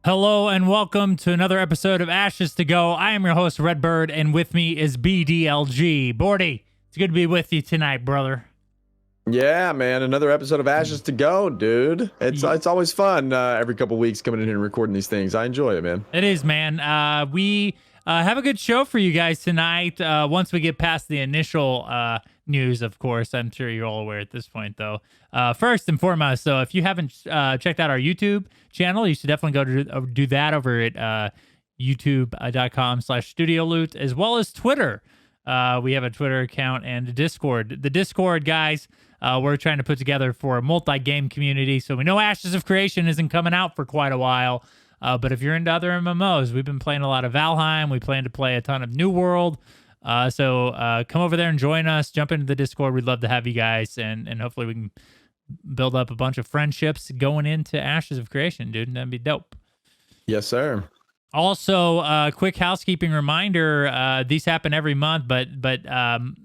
Hello and welcome to another episode of Ashes to Go. I am your host, Redbyrd, and with me is BDLG. Bordy, it's good to be with you tonight, brother. Yeah, man, another episode of Ashes to Go, dude. It's always fun every couple weeks coming in here and recording these things. I enjoy it, man. It is, man. We have a good show for you guys tonight. Once we get past the initial news, of course. I'm sure you're all aware at this point, though. First and foremost, so if you haven't checked out our YouTube channel, you should definitely go to do that over at youtube.com/Studio Loot, as well as Twitter. We have a Twitter account and a Discord. The Discord, guys, we're trying to put together for a multi-game community. So we know Ashes of Creation isn't coming out for quite a while. But if you're into other MMOs, we've been playing a lot of Valheim. We plan to play a ton of New World. So come over there and join us. Jump into the Discord. We'd love to have you guys. And hopefully we can build up a bunch of friendships going into Ashes of Creation, dude. That'd be dope. Yes, sir. Also, quick housekeeping reminder, these happen every month, but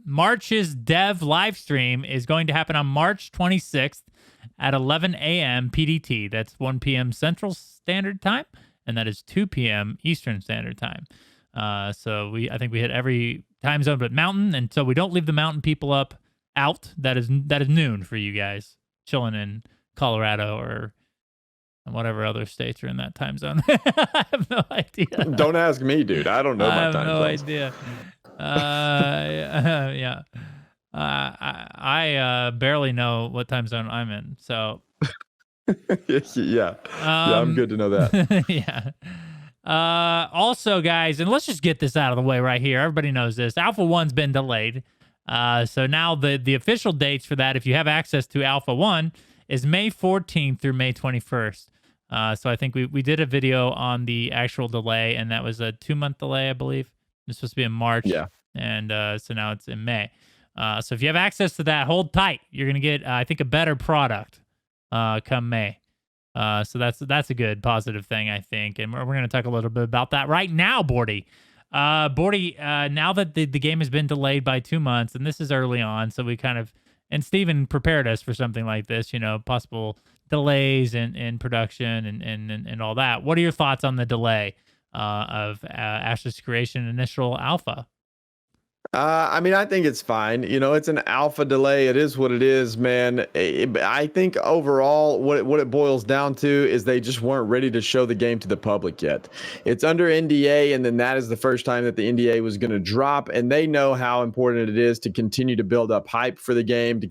March's dev live stream is going to happen on March 26th at 11 a.m. PDT. That's 1 p.m. Central Standard Time, and that is 2 p.m. Eastern Standard Time. So I think we hit every time zone but Mountain, and so we don't leave the Mountain people out. That is noon for you guys chilling in Colorado or whatever other states are in that time zone. I have no idea. Don't ask me, dude. I don't know my time zones. Idea. Yeah. I barely know what time zone I'm in. So yeah, I'm good to know that. Yeah. Also, guys, and let's just get this out of the way right here. Everybody knows this. Alpha 1's been delayed. So now the official dates for that, if you have access to Alpha 1, is May 14th through May 21st. So I think we did a video on the actual delay, and that was a 2-month delay, I believe. It's supposed to be in March. Yeah. And so now it's in May. So if you have access to that, hold tight. You're going to get, I think, a better product come May. So that's a good positive thing, I think. And we're going to talk a little bit about that right now, Bordy. Bordy, now that the game has been delayed by 2 months, and this is early on, so we kind of, and Steven prepared us for something like this, possible delays in production and all that. What are your thoughts on the delay of Ashes Creation initial alpha? I mean, I think it's fine. It's an alpha delay. It is what it is, man. I think overall, what it boils down to is they just weren't ready to show the game to the public yet. It's under NDA, and then that is the first time that the NDA was going to drop, and they know how important it is to continue to build up hype for the game, to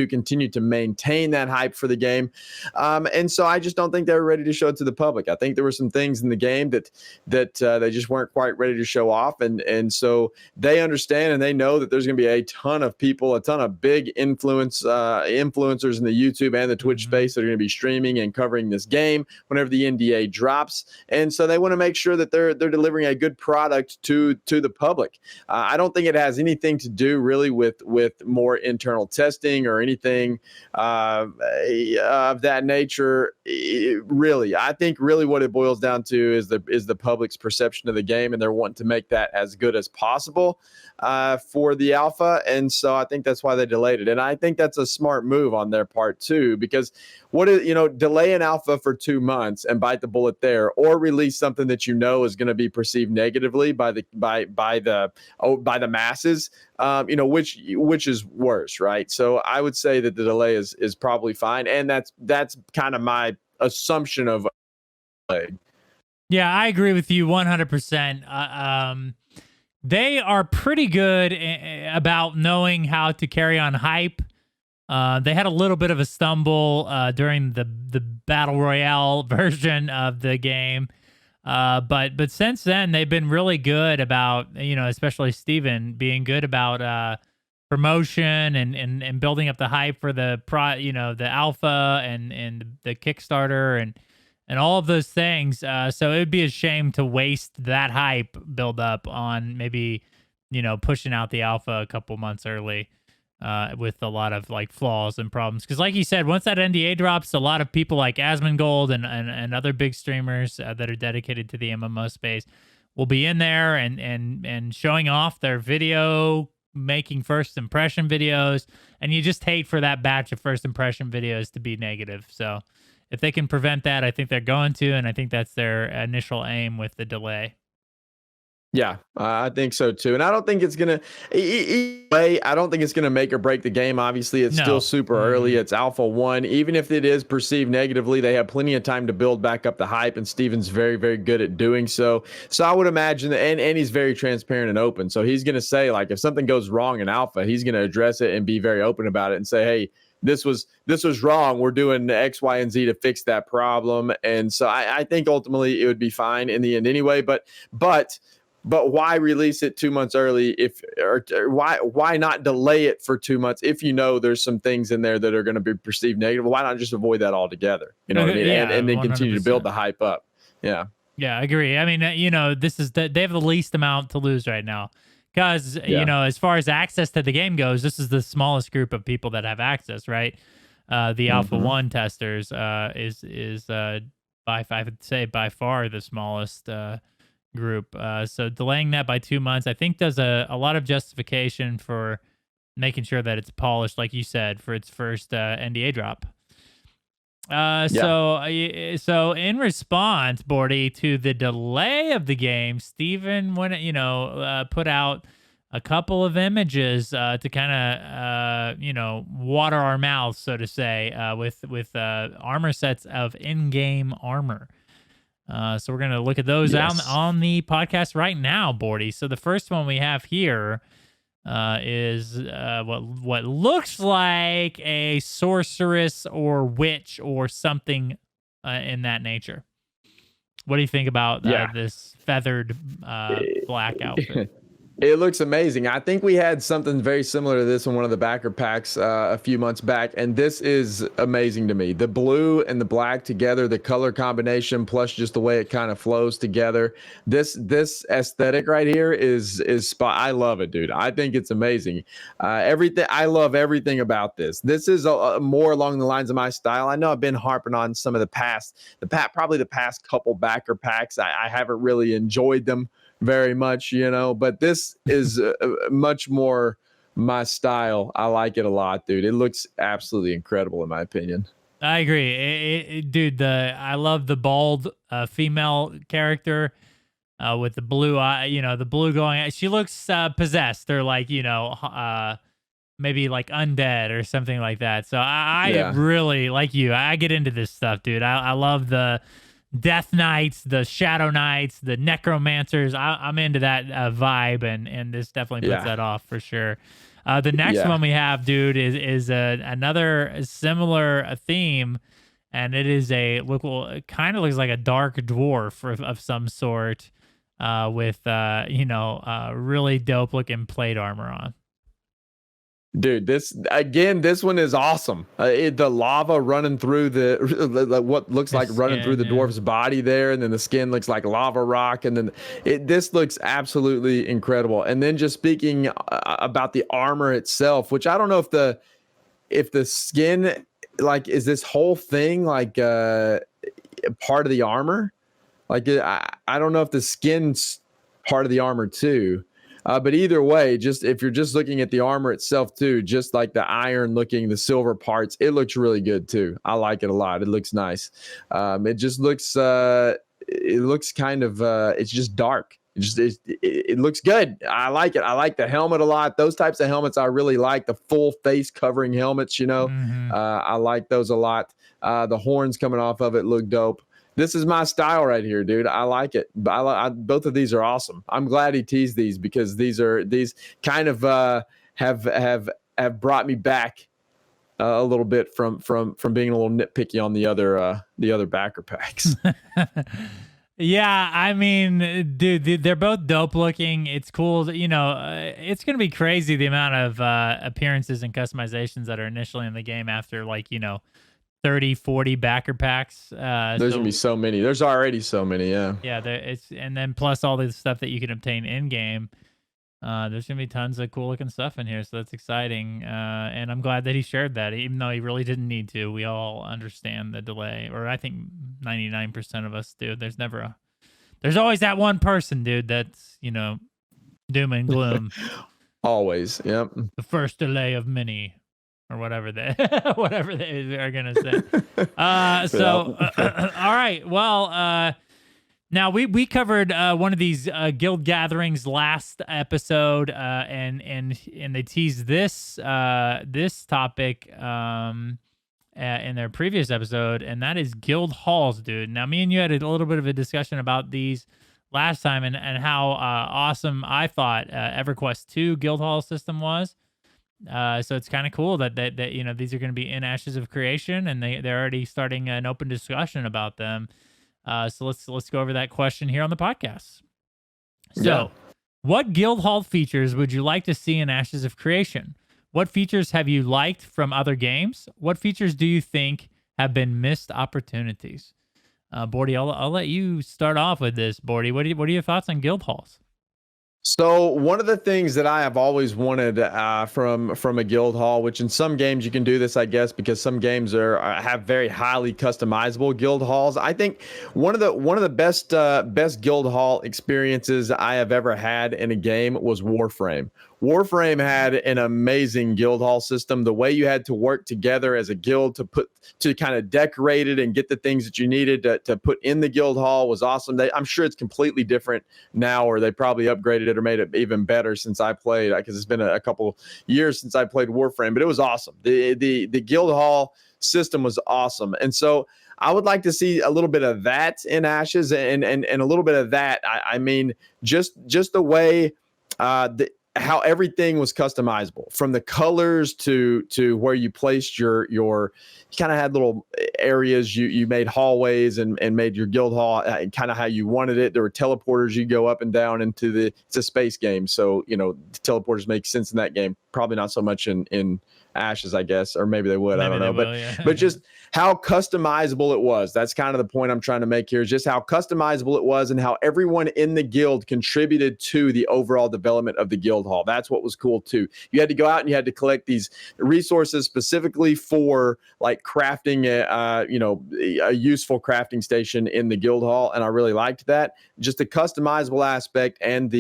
continue to maintain that hype for the game. And so I just don't think they were ready to show it to the public. I think there were some things in the game that they just weren't quite ready to show off, and so they understand and they know that there's going to be a ton of people, a ton of big influencers in the YouTube and the Twitch space that are going to be streaming and covering this game whenever the NDA drops. And so they want to make sure that they're delivering a good product to the public. I don't think it has anything to do really with more internal testing or anything of that nature. Really, I think really what it boils down to is the public's perception of the game, and they're wanting to make that as good as possible for the alpha. And so I think that's why they delayed it. And I think that's a smart move on their part too, because delay an alpha for 2 months and bite the bullet there, or release something that is going to be perceived negatively by the masses, which is worse, right? So I would say that the delay is probably fine. And that's kind of my assumption of Yeah, I agree with you 100%. They are pretty good about knowing how to carry on hype. They had a little bit of a stumble during the Battle Royale version of the game. But since then, they've been really good about, especially Steven, being good about promotion and building up the hype for the alpha and the Kickstarter and all of those things. So it would be a shame to waste that hype build up on maybe, pushing out the alpha a couple months early with a lot of flaws and problems. Because like you said, once that NDA drops, a lot of people like Asmongold and other big streamers that are dedicated to the MMO space will be in there and showing off their video, making first impression videos. And you just hate for that batch of first impression videos to be negative. So if they can prevent that, I think they're going to, and I think that's their initial aim with the delay. Yeah, I think so too. And I don't think it's gonna. I don't think it's gonna make or break the game. Obviously, it's still No. super early. It's Alpha 1. Even if it is perceived negatively, they have plenty of time to build back up the hype. And Steven's very, very good at doing so. So I would imagine that, and he's very transparent and open. So he's gonna say, like, if something goes wrong in Alpha, he's gonna address it and be very open about it and say, hey, this was wrong. We're doing X, Y, and Z to fix that problem. And so I think ultimately it would be fine in the end anyway. But why release it 2 months early or why not delay it for 2 months if you know there's some things in there that are going to be perceived negative? Why not just avoid that altogether? You know what I mean? Yeah, and then 100%. continue to build the hype up. Yeah. Yeah, I agree. I mean, this is they have the least amount to lose right now. Because, as far as access to the game goes, this is the smallest group of people that have access, right? The Alpha 1 testers is I would say by far the smallest group. So delaying that by 2 months, I think does a lot of justification for making sure that it's polished, like you said, for its first NDA drop. So in response, Bordy, to the delay of the game, Steven went, put out a couple of images to kind of, water our mouths, so to say, with armor sets of in-game armor. So we're going to look at those on the podcast right now, Bordy. So the first one we have here is what looks like a sorceress or witch or something in that nature. What do you think about this feathered black outfit? It looks amazing. I think we had something very similar to this in one of the backer packs a few months back, and this is amazing to me. The blue and the black together, the color combination, plus just the way it kind of flows together. This aesthetic right here is spot. I love it, dude. I think it's amazing. Everything. I love everything about this. This is more along the lines of my style. I know I've been harping on some of the past couple backer packs. I haven't really enjoyed them very much, but this is much more my style. I like it a lot, dude. It looks absolutely incredible in my opinion. I agree. Dude, I love the bald female character with the blue eye, the blue going. She looks possessed or like, maybe like undead or something like that. So I really, like you, I get into this stuff, dude. I love the Death Knights, the Shadow Knights, the Necromancers. I'm into that vibe, and this definitely puts that off for sure. The next one we have, dude, is another similar theme, and it is it kind of looks like a dark dwarf of some sort, with really dope looking plate armor on. Dude, this one is awesome. The lava running through what looks like running through the dwarf's body there, and then the skin looks like lava rock, and then this looks absolutely incredible. And then just speaking about the armor itself, which I don't know if the skin, like, is this whole thing like part of the armor? Like, I don't know if the skin's part of the armor too. But either way, just if you're just looking at the armor itself too, just like the iron looking, the silver parts, it looks really good too. I like it a lot. It looks nice. It just looks, it looks kind of, it's just dark. It looks good. I like it. I like the helmet a lot. Those types of helmets I really like. The full face covering helmets, I like those a lot. The horns coming off of it look dope. This is my style right here, dude. I like it. Both of these are awesome. I'm glad he teased these because these kind of have brought me back a little bit from being a little nitpicky on the other backer packs. Yeah, I mean, dude, they're both dope looking. It's cool. It's going to be crazy the amount of appearances and customizations that are initially in the game after 30, 40 backer packs. There's gonna be so many. There's already so many. Yeah. Yeah. And then plus all the stuff that you can obtain in game. There's gonna be tons of cool looking stuff in here, so that's exciting. And I'm glad that he shared that, even though he really didn't need to. We all understand the delay, or I think 99% of us do. There's always that one person, dude, that's doom and gloom. Always. Yep. The first delay of many. or whatever they whatever they are gonna say. All right. Well, now we covered one of these guild gatherings last episode, and they teased this topic in their previous episode, and that is guild halls, dude. Now, me and you had a little bit of a discussion about these last time, and how awesome I thought EverQuest 2 guild hall system was. So it's kind of cool that these are going to be in Ashes of Creation, and they're already starting an open discussion about them. So let's go over that question here on the podcast. So, what guild hall features would you like to see in Ashes of Creation? What features have you liked from other games? What features do you think have been missed opportunities? Bordy, I'll let you start off with this. Bordy, what are your thoughts on guild halls? So one of the things that I have always wanted from a guild hall, which in some games you can do this, I guess, because some games have very highly customizable guild halls. I think one of the best guild hall experiences I have ever had in a game was Warframe. Warframe had an amazing guild hall system. The way you had to work together as a guild to kind of decorate it and get the things that you needed to put in the guild hall was awesome. I'm sure it's completely different now, or they probably upgraded it or made it even better since I played, because it's been a couple years since I played Warframe, but it was awesome. The guild hall system was awesome. And so I would like to see a little bit of that in Ashes, and a little bit of that. I mean, just the way how everything was customizable, from the colors to where you placed your you kind of had little areas, you made hallways and made your guild hall kind of how you wanted it. There were teleporters you go up and down into it's a space game, so teleporters make sense in that game. Probably not so much in Ashes, I guess, or maybe they would. I don't know, but just how customizable it was. That's kind of the point I'm trying to make here, is just how customizable it was and how everyone in the guild contributed to the overall development of the guild hall. That's what was cool too. You had to go out and you had to collect these resources specifically for like crafting a useful crafting station in the guild hall, and I really liked that. Just the customizable aspect and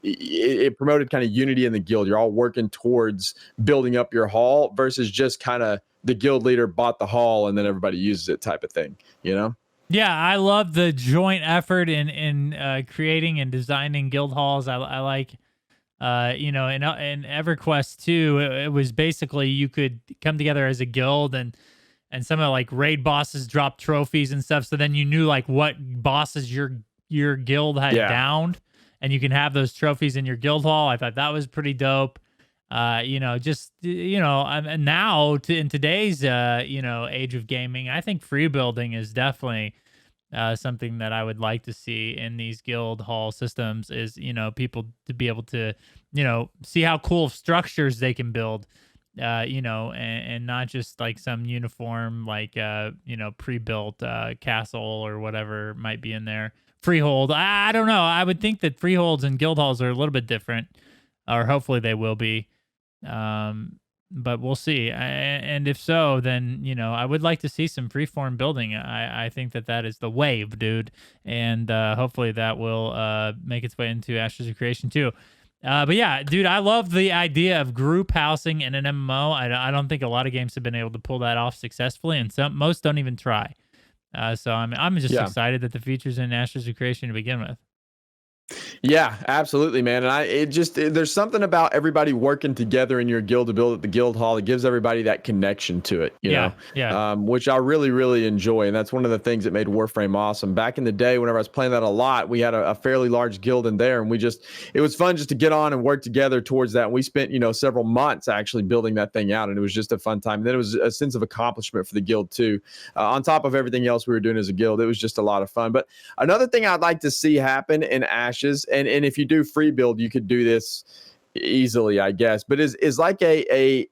it promoted kind of unity in the guild. You're all working towards building up your hall versus just kind of the guild leader bought the hall and then everybody uses it type of thing, Yeah, I love the joint effort in creating and designing guild halls. I like, in EverQuest 2, it was basically you could come together as a guild, and some of like raid bosses dropped trophies and stuff. So then you knew like what bosses your guild had downed, and you can have those trophies in your guild hall. I thought that was pretty dope. And now in today's age of gaming, I think free building is definitely something that I would like to see in these guild hall systems, is people to be able to see how cool structures they can build, and not just like some uniform like pre-built castle or whatever might be in there. Freehold, I don't know. I would think that freeholds and guild halls are a little bit different, or hopefully they will be. But we'll see. And if so, then, I would like to see some freeform building. I think that is the wave, dude. And hopefully that will make its way into Ashes of Creation too. But yeah, dude, I love the idea of group housing in an MMO. I don't think a lot of games have been able to pull that off successfully, and most don't even try. So I'm just excited that the features in Ashes of Creation to begin with. Yeah, absolutely, man. And there's something about everybody working together in your guild to build the guild hall that gives everybody that connection to it, you know, which I really, really enjoy. And that's one of the things that made Warframe awesome. Back in the day, whenever I was playing that a lot, we had a fairly large guild in there, and it was fun just to get on and work together towards that. And we spent, several months actually building that thing out, and it was just a fun time. And then it was a sense of accomplishment for the guild too. On top of everything else we were doing as a guild, it was just a lot of fun. But another thing I'd like to see happen in Ashes, and if you do free build, you could do this easily, I guess, but is like a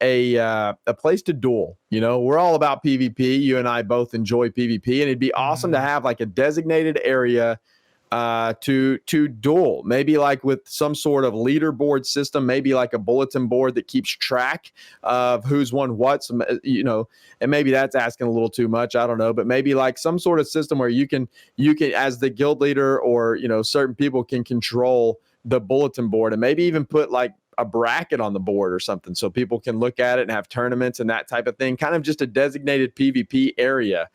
place to duel. We're all about PvP. You and I both enjoy PvP, and it'd be awesome to have like a designated area to duel, maybe like with some sort of leaderboard system, maybe like a bulletin board that keeps track of who's won what, and maybe that's asking a little too much, I don't know, but maybe like some sort of system where you can as the guild leader or certain people can control the bulletin board, and maybe even put like a bracket on the board or something so people can look at it and have tournaments and that type of thing. Kind of just a designated PvP area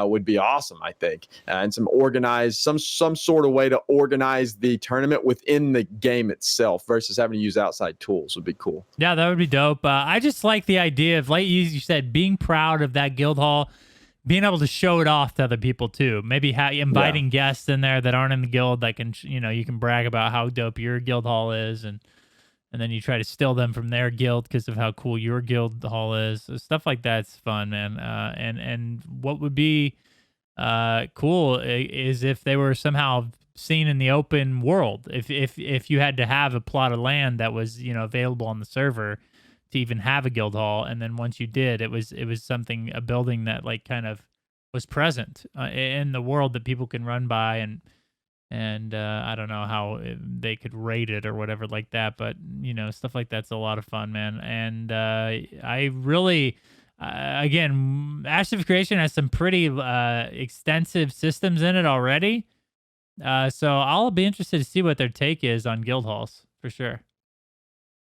would be awesome, I think. And some organized, some sort of way to organize the tournament within the game itself versus having to use outside tools would be cool. Yeah, that would be dope. I just like the idea of, like you said, being proud of that guild hall, being able to show it off to other people too. Maybe inviting guests in there that aren't in the guild that can, you can brag about how dope your guild hall is, and then you try to steal them from their guild because of how cool your guild hall is. So stuff like that's fun, man. And what would be cool is if they were somehow seen in the open world. If you had to have a plot of land that was available on the server to even have a guild hall, and then once you did, it was something, a building that like kind of was present in the world that people can run by, and I don't know how they could rate it or whatever like that, but stuff like that's a lot of fun, man. And I really again, Ashes of Creation has some pretty extensive systems in it already, so I'll be interested to see what their take is on guild halls for sure.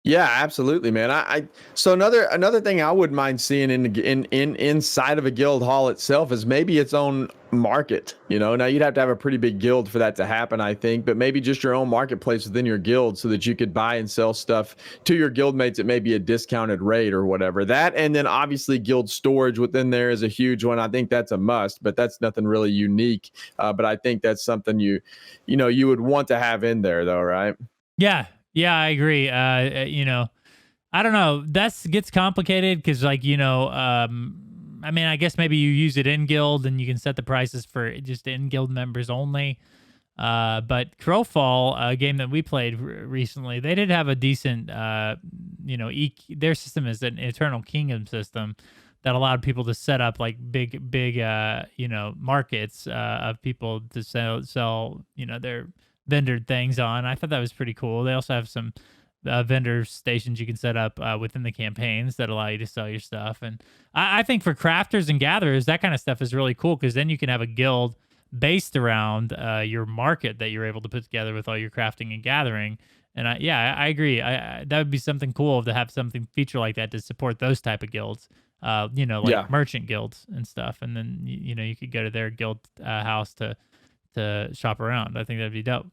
Yeah, absolutely, man. So another thing I wouldn't mind seeing in inside of a guild hall itself is maybe its own market. Now you'd have to have a pretty big guild for that to happen, I think, but maybe just your own marketplace within your guild so that you could buy and sell stuff to your guild mates at maybe a discounted rate or whatever. That, and then obviously guild storage within there is a huge one. I think that's a must, but that's nothing really unique. But I think that's something you would want to have in there, though, right? Yeah, I agree. I don't know. That gets complicated because, like, I mean, I guess maybe you use it in guild and you can set the prices for just in guild members only. But Crowfall, a game that we played recently, they did have a decent, their system is an Eternal Kingdom system that allowed people to set up like big, markets of people to sell, their vendor things on. I thought that was pretty cool. They also have some vendor stations you can set up within the campaigns that allow you to sell your stuff. And I think for crafters and gatherers, that kind of stuff is really cool because then you can have a guild based around your market that you're able to put together with all your crafting and gathering. And I agree. That would be something cool to have something feature like that to support those type of guilds. Merchant guilds and stuff. And then you could go to their guild house to shop around. I think that'd be dope.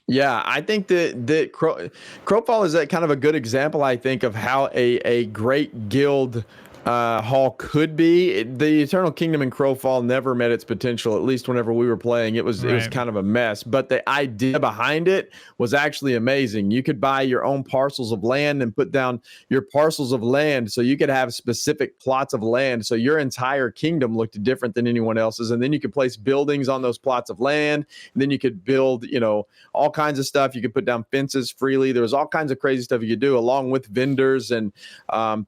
Yeah, I think that Crowfall is a kind of a good example, I think, of how a great guild hall could be. The Eternal Kingdom in Crowfall never met its potential, at least whenever we were playing. It was kind of a mess, but the idea behind it was actually amazing. You could buy your own parcels of land and put down your parcels of land, so you could have specific plots of land, so your entire kingdom looked different than anyone else's, and then you could place buildings on those plots of land, and then you could build all kinds of stuff. You could put down fences freely. There was all kinds of crazy stuff you could do, along with vendors and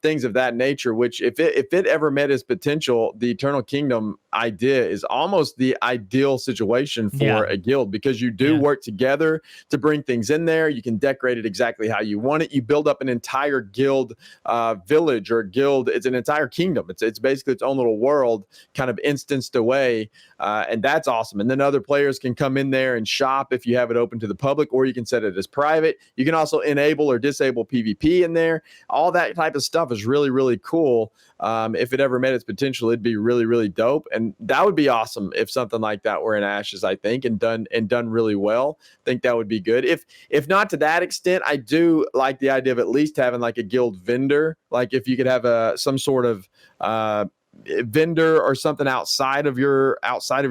things of that nature, which if it ever met its potential, the Eternal Kingdom idea is almost the ideal situation for a guild, because you do work together to bring things in there. You can decorate it exactly how you want it. You build up an entire guild village or guild. It's an entire kingdom. It's basically its own little world kind of instanced away. And that's awesome. And then other players can come in there and shop if you have it open to the public, or you can set it as private. You can also enable or disable PvP in there. All that type of stuff is really, really cool. If it ever met its potential, it'd be really, really dope. And that would be awesome if something like that were in Ashes, I think, and done really well. I think that would be good. If not to that extent, I do like the idea of at least having like a guild vendor. Like if you could have some sort of vendor or something outside of your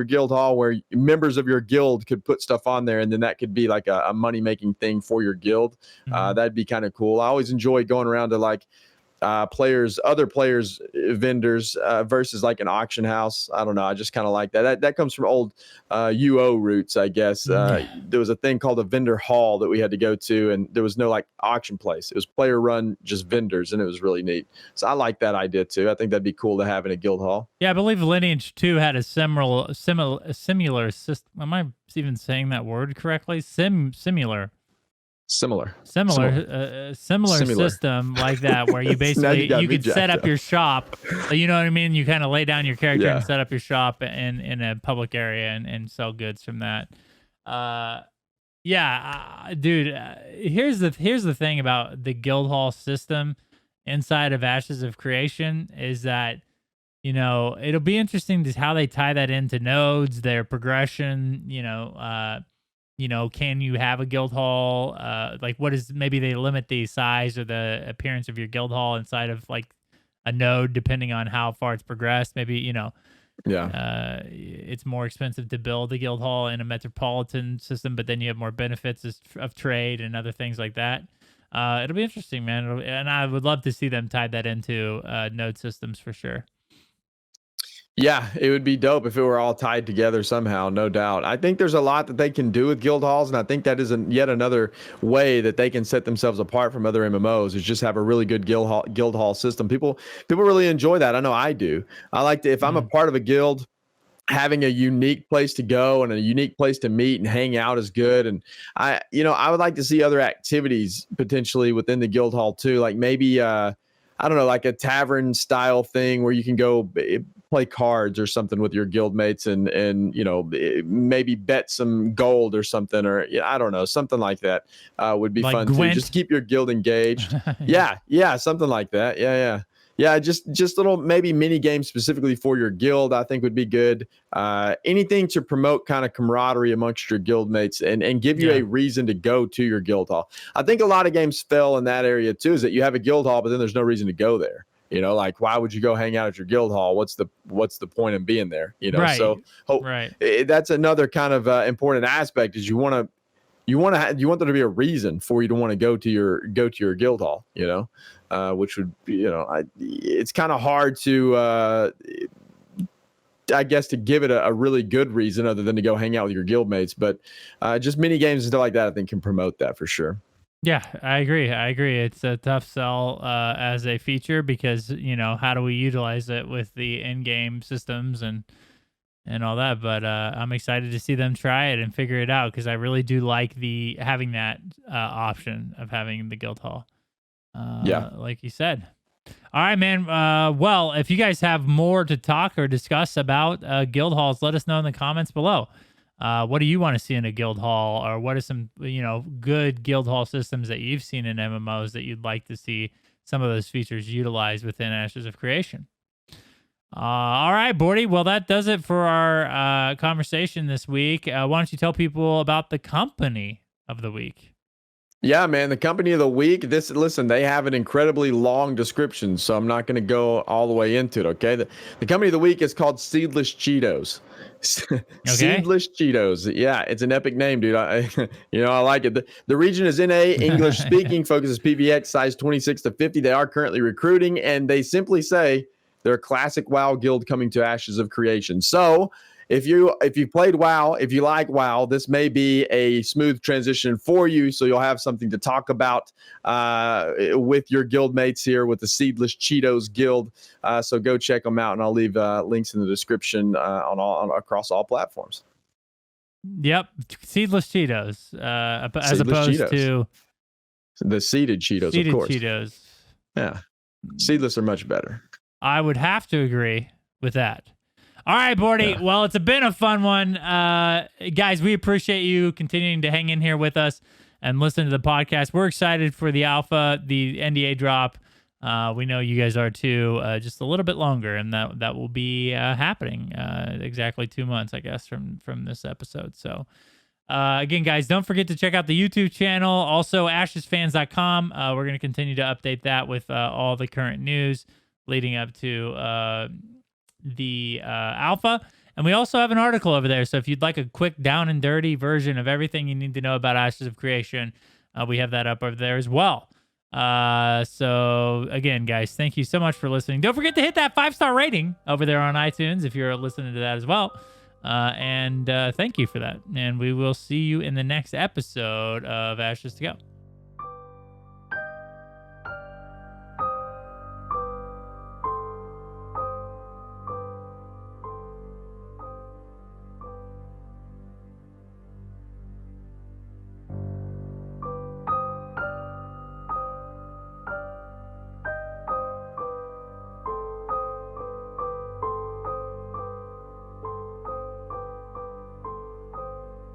guild hall where members of your guild could put stuff on there, and then that could be like a money-making thing for your guild. That'd be kind of cool. I always enjoy going around to like other players vendors versus like an auction house. I don't know, I just kind of like that comes from old UO roots, I guess. There was a thing called a vendor hall that we had to go to, and there was no like auction place. It was player run, just vendors, and it was really neat. So I like that idea too. I think that'd be cool to have in a guild hall. I believe Lineage 2 had a similar system. Am I even saying that word correctly? Similar system like that, where you basically you could set up your shop. You know what I mean? You kind of lay down your character and set up your shop in a public area and sell goods from that. Yeah, dude. Here's the thing about the guild hall system inside of Ashes of Creation is that, it'll be interesting to how they tie that into nodes, their progression. Can you have a guild hall? Like, what is, maybe they limit the size or the appearance of your guild hall inside of like a node depending on how far it's progressed. Maybe Yeah. it's more expensive to build a guild hall in a metropolitan system, but then you have more benefits of trade and other things like that. It'll be interesting, man. And I would love to see them tie that into node systems for sure. Yeah, it would be dope if it were all tied together somehow, no doubt. I think there's a lot that they can do with guild halls, and I think that is yet another way that they can set themselves apart from other MMOs. Is just have a really good guild hall system. People really enjoy that. I know I do. I like to, if I'm a part of a guild, having a unique place to go and a unique place to meet and hang out is good. And I would like to see other activities potentially within the guild hall too, like maybe I don't know, like a tavern style thing where you can go play cards or something with your guild mates and maybe bet some gold or something, or I don't know, something like that would be like fun Gwent. too. Just keep your guild engaged. Yeah, something like that. Yeah, just little maybe mini games specifically for your guild, I think would be good. Anything to promote kind of camaraderie amongst your guild mates and give you a reason to go to your guild hall. I think a lot of games fail in that area too, is that you have a guild hall, but then there's no reason to go there. Like why would you go hang out at your guild hall? What's the point in being there? Right. So that's another kind of important aspect is you want there to be a reason for you to want to go to your guild hall, which would be, it's kind of hard to, I guess, to give it a really good reason other than to go hang out with your guild mates. But just mini games and stuff like that, I think can promote that for sure. Yeah, I agree. It's a tough sell as a feature because, how do we utilize it with the in-game systems and all that? But I'm excited to see them try it and figure it out because I really do like having that option of having the guild hall. Like you said. All right, man. Well, if you guys have more to talk or discuss about guild halls, let us know in the comments below. What do you want to see in a guild hall, or what are some good guild hall systems that you've seen in MMOs that you'd like to see some of those features utilized within Ashes of Creation? All right, Bordy. Well, that does it for our conversation this week. Why don't you tell people about the company of the week? Yeah, man, the company of the week. Listen, they have an incredibly long description, so I'm not going to go all the way into it. Okay, the company of the week is called Seedless Cheetos. Seedless Cheetos. Yeah, it's an epic name, dude. I like it. The region is NA, English speaking, focuses PvX, size 26 to 50. They are currently recruiting, and they simply say they're a classic WoW guild coming to Ashes of Creation. So if you played WoW, if you like WoW, this may be a smooth transition for you. So you'll have something to talk about with your guild mates here with the Seedless Cheetos Guild. So go check them out, and I'll leave links in the description across all platforms. Yep, Seedless Cheetos, as Seedless opposed Cheetos. to the seeded Cheetos, seeded of course. Cheetos. Yeah, seedless are much better. I would have to agree with that. All right, Bordy. Yeah. Well, it's been a fun one. Guys, we appreciate you continuing to hang in here with us and listen to the podcast. We're excited for the alpha, the NDA drop. We know you guys are too, just a little bit longer, and that will be happening exactly 2 months, I guess, from this episode. So, again, guys, don't forget to check out the YouTube channel. Also, ashesfans.com. We're going to continue to update that with all the current news leading up to the alpha, and we also have an article over there, so if you'd like a quick down and dirty version of everything you need to know about Ashes of Creation, we have that up over there as well. So again, guys, thank you so much for listening. Don't forget to hit that 5-star rating over there on iTunes if you're listening to that as well, and thank you for that, and we will see you in the next episode of Ashes to Go.